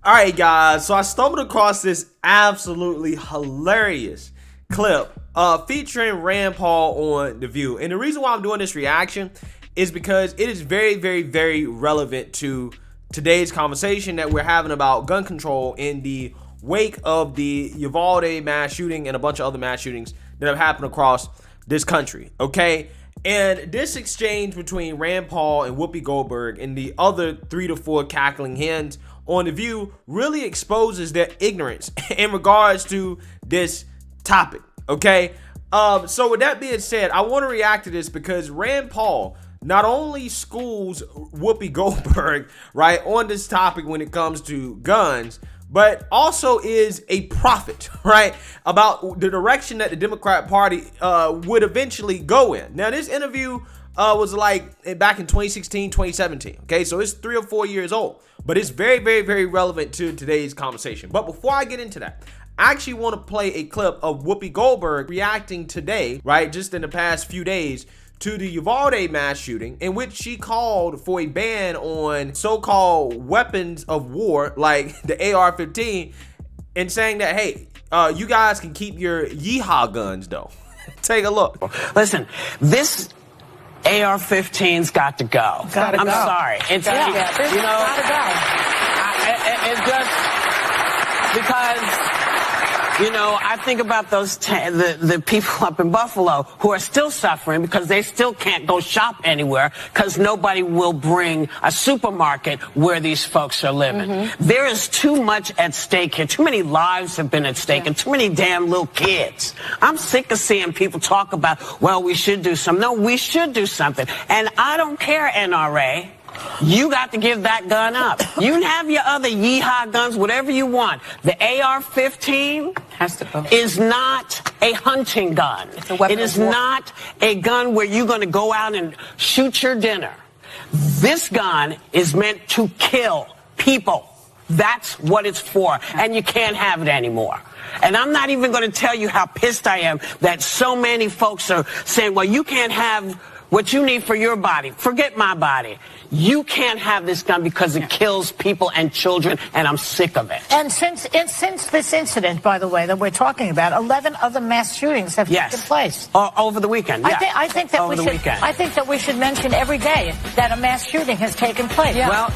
Alright guys, so I stumbled across this absolutely hilarious clip featuring Rand Paul on The View. And the reason why I'm doing this reaction is because it is very, very, very relevant to today's conversation that we're having about gun control in the wake of the Uvalde mass shooting and a bunch of other mass shootings that have happened across this country, okay? And this exchange between Rand Paul and Whoopi Goldberg and the other 3 to 4 cackling hens on The View really exposes their ignorance in regards to this topic, okay? So with that being said, I want to react to this because Rand Paul not only schools Whoopi Goldberg, right, on this topic when it comes to guns, but also is a prophet, right, about the direction that the Democrat Party would eventually go in. Now, this interview was like back in 2016, 2017, okay? So it's 3 or 4 years old, but it's very, very, very relevant to today's conversation. But before I get into that, I actually want to play a clip of Whoopi Goldberg reacting today, right, just in the past few days, to the Uvalde mass shooting, in which she called for a ban on so-called weapons of war like the AR-15, and saying that, hey, you guys can keep your yeehaw guns though. Take a look. Listen, this AR-15's got to go. I'm sorry. It's gotta go. It's just because, you know, I think about those the people up in Buffalo who are still suffering because they still can't go shop anywhere because nobody will bring a supermarket where these folks are living. There is too much at stake here. Too many lives have been at stake and too many damn little kids. I'm sick of seeing people talk about, well, we should do something. No, we should do something. And I don't care, NRA. You got to give that gun up. You can have your other yeehaw guns, whatever you want. The AR-15 has to go. Is not a hunting gun. It's a weapon It is of war. not a gun where you're going to go out and shoot your dinner. This gun is meant to kill people. That's what it's for, and you can't have it anymore. And I'm not even going to tell you how pissed I am that so many folks are saying, well, you can't have what you need for your body. Forget my body. You can't have this gun because it kills people and children, and I'm sick of it. And since this incident, by the way, that we're talking about, 11 other mass shootings have taken place. Over the weekend, yeah. I think that we should mention every day that a mass shooting has taken place. Yeah. Well,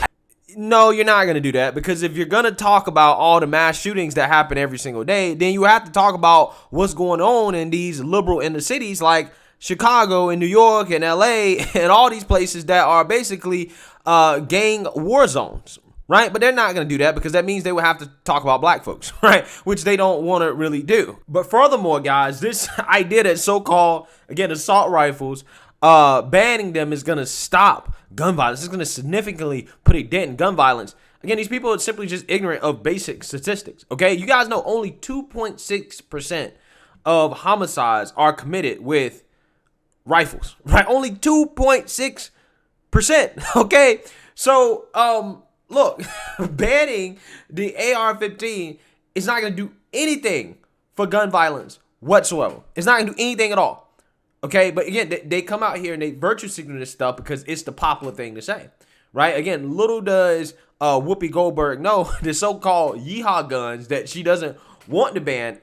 No, you're not going to do that, because if you're going to talk about all the mass shootings that happen every single day, then you have to talk about what's going on in these liberal inner cities like Chicago and New York and LA and all these places that are basically gang war zones, right? But they're not going to do that because that means they would have to talk about black folks, right? Which they don't want to really do. But furthermore, guys, this idea that so-called, again, assault rifles, banning them is going to stop gun violence. It's going to significantly put a dent in gun violence. Again, these people are simply just ignorant of basic statistics, okay? You guys know only 2.6% of homicides are committed with rifles, right? Only 2.6%, okay? So, look, banning the AR-15 is not going to do anything for gun violence whatsoever. It's not going to do anything at all, okay? But again, they come out here and they virtue signal this stuff because it's the popular thing to say, right? Again, little does Whoopi Goldberg know the so-called yeehaw guns that she doesn't want to ban,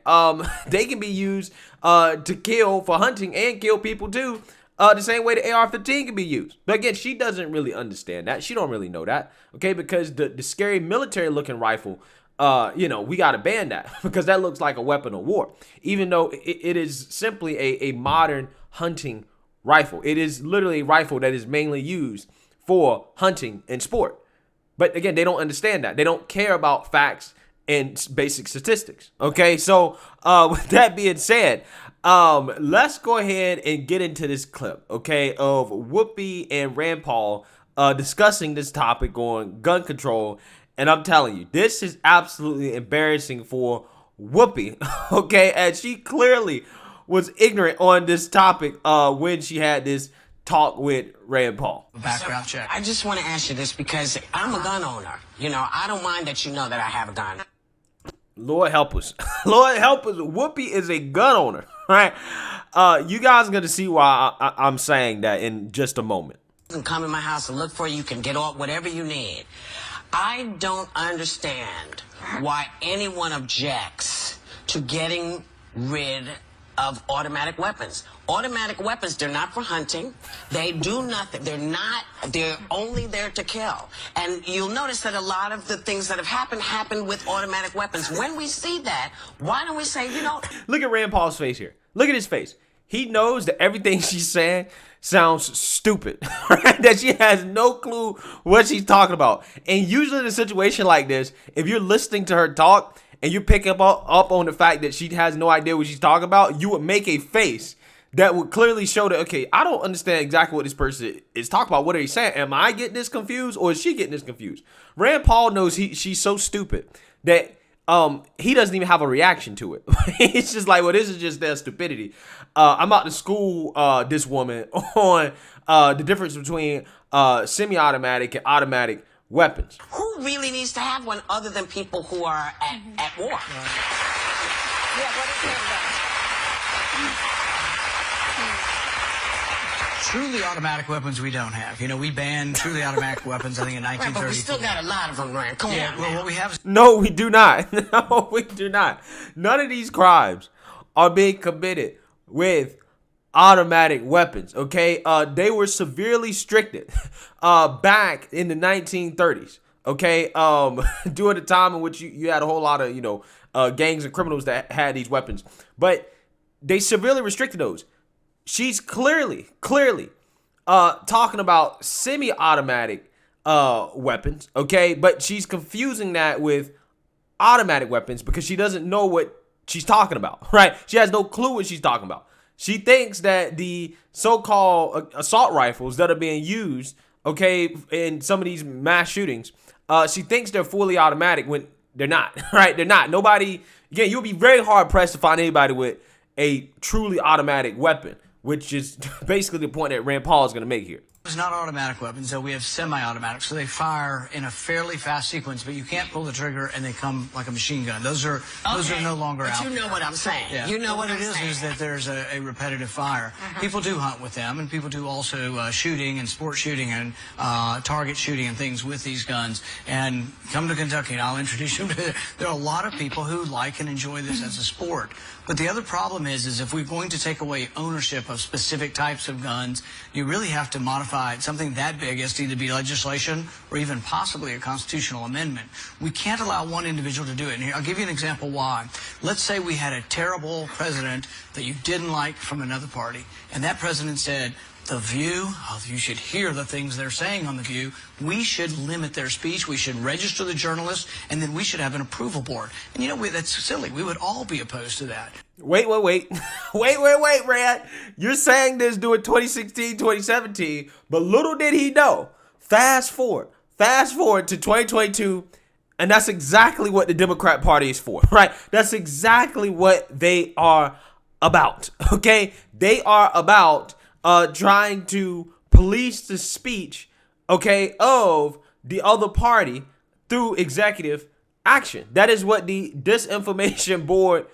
they can be used to kill for hunting and kill people too, the same way the AR-15 can be used. But again, she doesn't really understand that. She don't really know that, okay? Because the scary military-looking rifle, you know, we got to ban that because that looks like a weapon of war, even though it is simply a modern hunting rifle. It is literally a rifle that is mainly used for hunting and sport. But again, they don't understand that. They don't care about facts and basic statistics, okay? So with that being said, let's go ahead and get into this clip, okay, of Whoopi and Rand Paul discussing this topic on gun control. And I'm telling you, this is absolutely embarrassing for Whoopi, okay, as she clearly was ignorant on this topic when she had this talk with Rand Paul. Background check. I just want to ask you this because I'm a gun owner. You know, I don't mind that you know that I have a gun. Lord help us. Lord help us. Whoopi is a gun owner, right? You guys are going to see why I'm saying that in just a moment. You can come in my house and look for you. You can get all whatever you need. I don't understand why anyone objects to getting rid of automatic weapons. Automatic weapons, they're not for hunting. They do nothing. They're only there to kill. And you'll notice that a lot of the things that have happened with automatic weapons. When we see that, why don't we say, you know... Look at Rand Paul's face here. Look at his face. He knows that everything she's saying sounds stupid, right? That she has no clue what she's talking about. And usually in a situation like this, if you're listening to her talk and you pick up on the fact that she has no idea what she's talking about, you would make a face that would clearly show that, okay, I don't understand exactly what this person is talking about. What are they saying? Am I getting this confused, or is she getting this confused? Rand Paul knows she's so stupid that he doesn't even have a reaction to it. It's just like, well, this is just their stupidity. I'm about to school this woman on the difference between semi-automatic and automatic weapons. Who really needs to have one other than people who are at war? Yeah, what do you think about that? Truly automatic weapons we don't have. You know, we banned truly automatic weapons, I think, in 1934. Right, but we still got a lot of them, Rand. Come on, well, what we have is... No, we do not. No, we do not. None of these crimes are being committed with automatic weapons, okay? They were severely restricted back in the 1930s, okay? During the time in which you had a whole lot of, gangs and criminals that had these weapons. But they severely restricted those. She's clearly talking about semi-automatic weapons, okay? But she's confusing that with automatic weapons because she doesn't know what she's talking about, right? She has no clue what she's talking about. She thinks that the so-called assault rifles that are being used, okay, in some of these mass shootings, she thinks they're fully automatic when they're not, right? They're not. Nobody, again, you'll be very hard-pressed to find anybody with a truly automatic weapon, which is basically the point that Rand Paul is going to make here. It's not automatic weapons, though. We have semi-automatic, so they fire in a fairly fast sequence, but you can't pull the trigger and they come like a machine gun. Those are no longer out. But you know what I'm saying. Yeah. You know what it is that there's a repetitive fire. People do hunt with them, and people do also shooting and sport shooting and target shooting and things with these guns. And come to Kentucky, and I'll introduce you. There are a lot of people who like and enjoy this as a sport. But the other problem is if we're going to take away ownership of specific types of guns, you really have to modify something that big as to either be legislation or even possibly a constitutional amendment. We can't allow one individual to do it. And here, I'll give you an example why. Let's say we had a terrible president that you didn't like from another party, and that president said, The View, you should hear the things they're saying on The View. We should limit their speech. We should register the journalists, and then we should have an approval board. And you know, that's silly. We would all be opposed to that. Wait, Rand. You're saying this during 2016, 2017, but little did he know. Fast forward to 2022, and that's exactly what the Democrat Party is for, right? That's exactly what they are about, okay? They are about trying to police the speech, okay, of the other party through executive action. That is what the Disinformation Board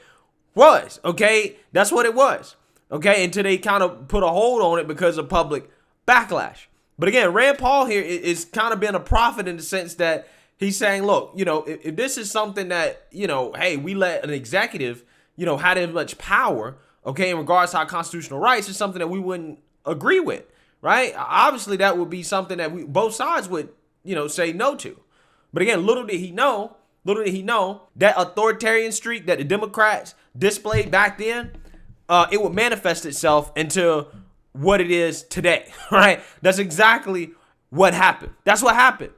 was, okay? That's what it was, okay? Until they kind of put a hold on it because of public backlash. But again, Rand Paul here is kind of being a prophet in the sense that he's saying, look, if this is something that, hey, we let an executive, have that much power, okay, in regards to our constitutional rights, is something that we wouldn't agree with, right? Obviously, that would be something that both sides would, say no to. But again, little did he know that authoritarian streak that the Democrats displayed back then, it would manifest itself into what it is today, right? That's exactly what happened. That's what happened.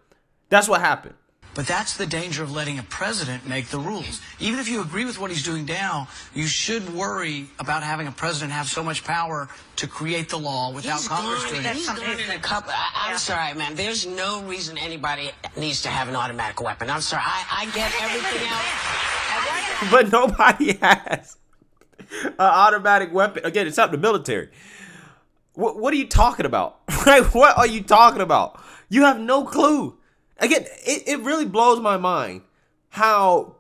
But that's the danger of letting a president make the rules. Even if you agree with what he's doing now, you should worry about having a president have so much power to create the law without Congress doing it. He's done it in a couple. I'm sorry, man. There's no reason anybody needs to have an automatic weapon. I'm sorry. I get everything else. But nobody has an automatic weapon. Again, it's up to the military. What are you talking about? Right? What are you talking about? You have no clue. Again, it really blows my mind how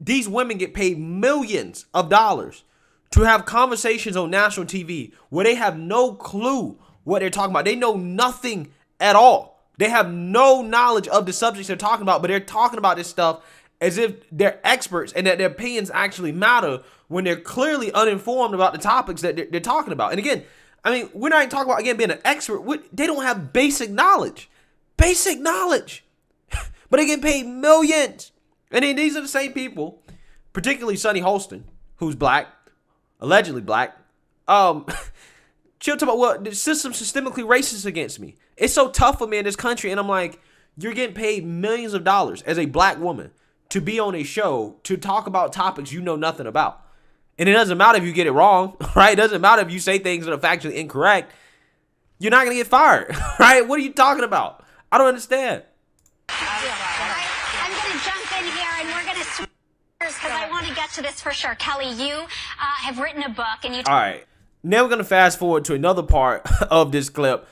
these women get paid millions of dollars to have conversations on national TV where they have no clue what they're talking about. They know nothing at all They have no knowledge of the subjects they're talking about, but they're talking about this stuff as if they're experts and that their opinions actually matter when they're clearly uninformed about the topics that they're talking about. And again, I mean, we're not even talking about, again, being an expert. They don't have basic knowledge. Basic knowledge. But they get paid millions. And then these are the same people, particularly Sonny Holston, who's black, allegedly black. She'll talk about, well, the system's systemically racist against me. It's so tough for me in this country. And I'm like, you're getting paid millions of dollars as a black woman to be on a show to talk about topics you know nothing about. And it doesn't matter if you get it wrong, right? It doesn't matter if you say things that are factually incorrect. You're not going to get fired, right? What are you talking about? I don't understand. I'm going to jump in here and we're going to switch because I want to get to this for sure. Kelly, you have written a book and you... All right. Now we're going to fast forward to another part of this clip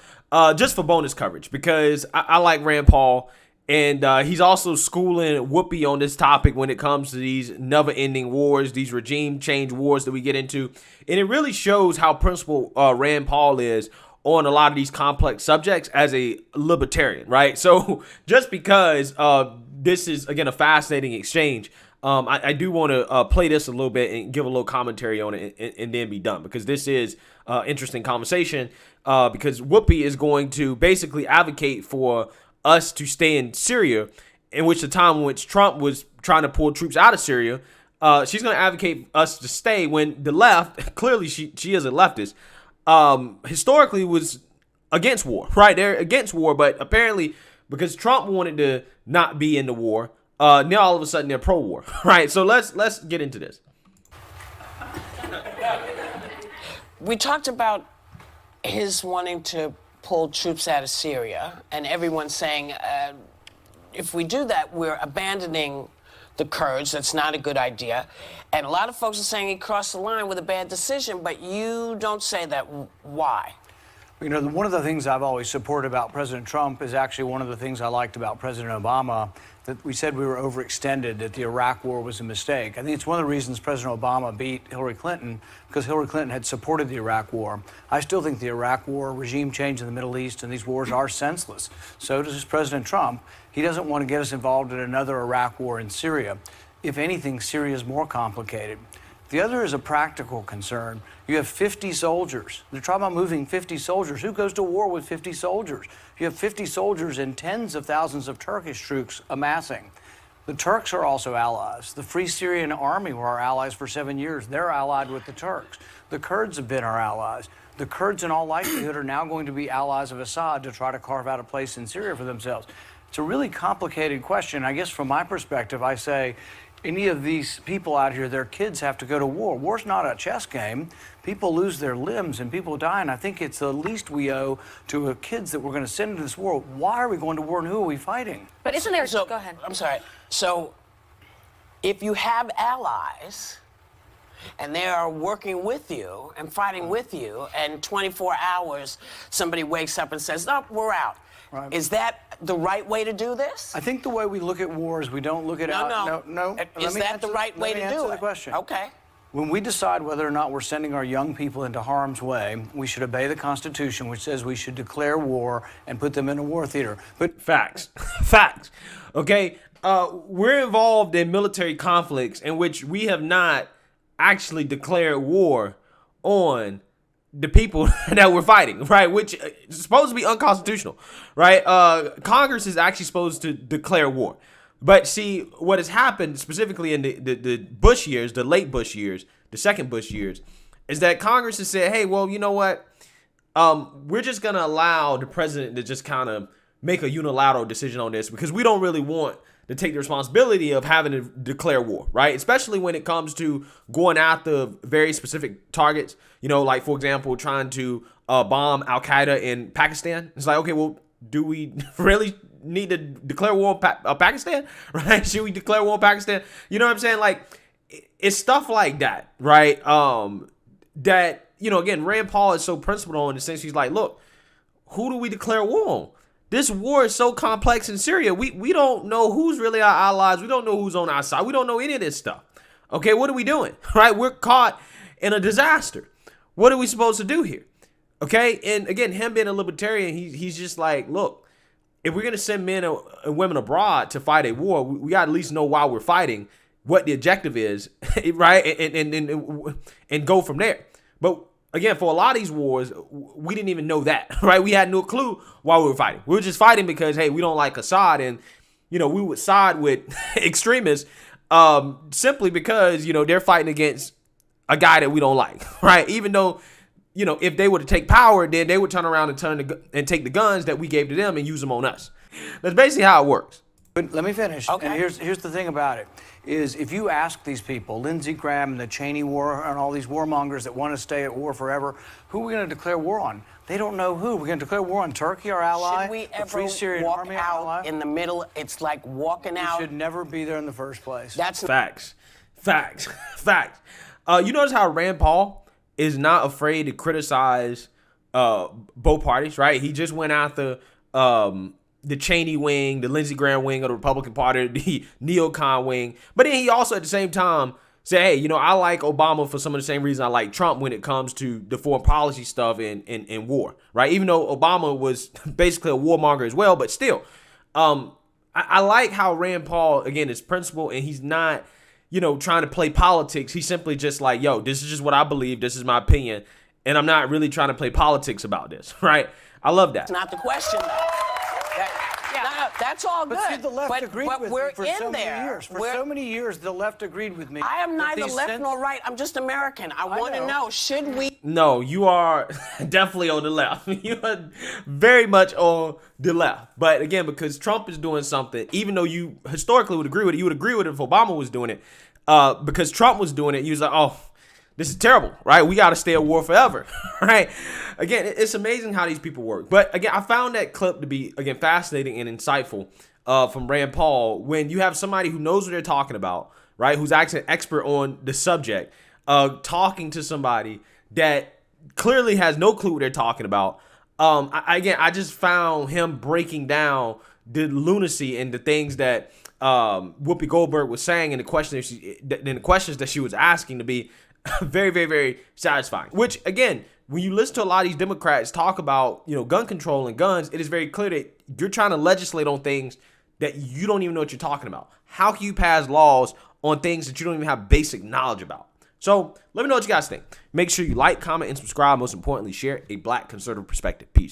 just for bonus coverage because I like Rand Paul. And he's also schooling Whoopi on this topic when it comes to these never-ending wars, these regime change wars that we get into. And it really shows how principled Rand Paul is on a lot of these complex subjects as a libertarian, right? So just because this is, again, a fascinating exchange, I do want to play this a little bit and give a little commentary on it and then be done because this is interesting conversation because Whoopi is going to basically advocate for us to stay in Syria, in which the time in which Trump was trying to pull troops out of Syria, she's going to advocate us to stay when the left, clearly she is a leftist, historically was against war, right? They're against war, but apparently because Trump wanted to not be in the war, now all of a sudden they're pro-war, right? So let's get into this. We talked about his wanting to pull troops out of Syria, and everyone's saying, if we do that, we're abandoning the Kurds. That's not a good idea. And a lot of folks are saying he crossed the line with a bad decision, but you don't say that. Why? You know, one of the things I've always supported about President Trump is actually one of the things I liked about President Obama, that we said we were overextended, that the Iraq war was a mistake. I think it's one of the reasons President Obama beat Hillary Clinton, because Hillary Clinton had supported the Iraq war. I still think the Iraq war, regime change in the Middle East, and these wars are senseless. So does President Trump. He doesn't want to get us involved in another Iraq war in Syria. If anything, Syria is more complicated. The other is a practical concern. You have 50 soldiers. They're talking about moving 50 soldiers. Who goes to war with 50 soldiers? You have 50 soldiers and tens of thousands of Turkish troops amassing. The Turks are also allies. The Free Syrian Army were our allies for 7 years. They're allied with the Turks. The Kurds have been our allies. The Kurds, in all likelihood, are now going to be allies of Assad to try to carve out a place in Syria for themselves. It's a really complicated question. I guess from my perspective, I say, any of these people out here, their kids have to go to war. War's not a chess game. People lose their limbs and people die, and I think it's the least we owe to the kids that we're going to send into this war. Why are we going to war and who are we fighting? But isn't there... So, go ahead. I'm sorry. So if you have allies and they are working with you and fighting with you, and 24 hours somebody wakes up and says, no, we're out. Right. Is that the right way to do this? I think the way we look at war is we don't look at No. Is that the right way to do it? Let me answer the question. Okay. When we decide whether or not we're sending our young people into harm's way, we should obey the Constitution, which says we should declare war and put them in a war theater. But facts. Okay, we're involved in military conflicts in which we have not actually declared war on the people that we're fighting, right? Which is supposed to be unconstitutional, right? Congress is actually supposed to declare war. But see, what has happened specifically in the Bush years, the late Bush years, the second Bush years, is that Congress has said, hey, well, you know what? We're just going to allow the president to just kind of make a unilateral decision on this because we don't really want to take the responsibility of having to declare war, right? Especially when it comes to going after very specific targets, you know, like, for example, trying to bomb Al-Qaeda in Pakistan. It's like, okay, well, do we really need to declare war on Pakistan, right? Should we declare war on Pakistan? You know what I'm saying? Like, it's stuff like that, right? That, you know, again, Rand Paul is so principled on in the sense he's like, look, who do we declare war on? This war is so complex in Syria. We don't know who's really our allies. We don't know who's on our side. We don't know any of this stuff. Okay, what are we doing? Right? We're caught in a disaster. What are we supposed to do here? Okay, and again, him being a libertarian, he's just like, look, if we're going to send men and women abroad to fight a war, we got to at least know why we're fighting, what the objective is, right? And go from there. But again, for a lot of these wars, we didn't even know that, right? We had no clue why we were fighting. We were just fighting because, hey, we don't like Assad, and, we would side with extremists simply because, they're fighting against a guy that we don't like, right? Even though, if they were to take power, then they would turn around and take the guns that we gave to them and use them on us. That's basically how it works. But let me finish. Okay. And here's the thing about it, is if you ask these people, Lindsey Graham and the Cheney war and all these warmongers that want to stay at war forever, who are we going to declare war on? They don't know who. We're going to declare war on Turkey, our ally? Should we the ever Free Syrian walk Army, out our ally? in the middle? It's like walking out. We should never be there in the first place. That's Facts. You notice how Rand Paul is not afraid to criticize both parties, right? He just went after the Cheney wing, the Lindsey Graham wing of the Republican Party, the neocon wing. But then he also at the same time said, hey, I like Obama for some of the same reasons I like Trump when it comes to the foreign policy stuff and war, right? Even though Obama was basically a warmonger as well, but still, I like how Rand Paul, again, is principled, and he's not, trying to play politics. He's simply just like, yo, this is just what I believe. This is my opinion. And I'm not really trying to play politics about this, right? I love that. That's not the question. That's all good. But see, the left agreed with me for so many years. For so many years, the left agreed with me. I am neither left nor right. I'm just American. I want to know, should we? No, you are definitely on the left. You are very much on the left. But again, because Trump is doing something, even though you historically would agree with it, you would agree with it if Obama was doing it. Because Trump was doing it, you was like, oh, this is terrible, right? We got to stay at war forever, right? Again, it's amazing how these people work. But again, I found that clip to be, again, fascinating and insightful from Rand Paul, when you have somebody who knows what they're talking about, right? Who's actually an expert on the subject, talking to somebody that clearly has no clue what they're talking about. I just found him breaking down the lunacy and the things that Whoopi Goldberg was saying and the questions that she was asking to be very, very, very satisfying. Which, again, when you listen to a lot of these Democrats talk about, gun control and guns, it is very clear that you're trying to legislate on things that you don't even know what you're talking about. How can you pass laws on things that you don't even have basic knowledge about? So let me know what you guys think. Make sure you like, comment, and subscribe. Most importantly, share a Black conservative perspective. Peace.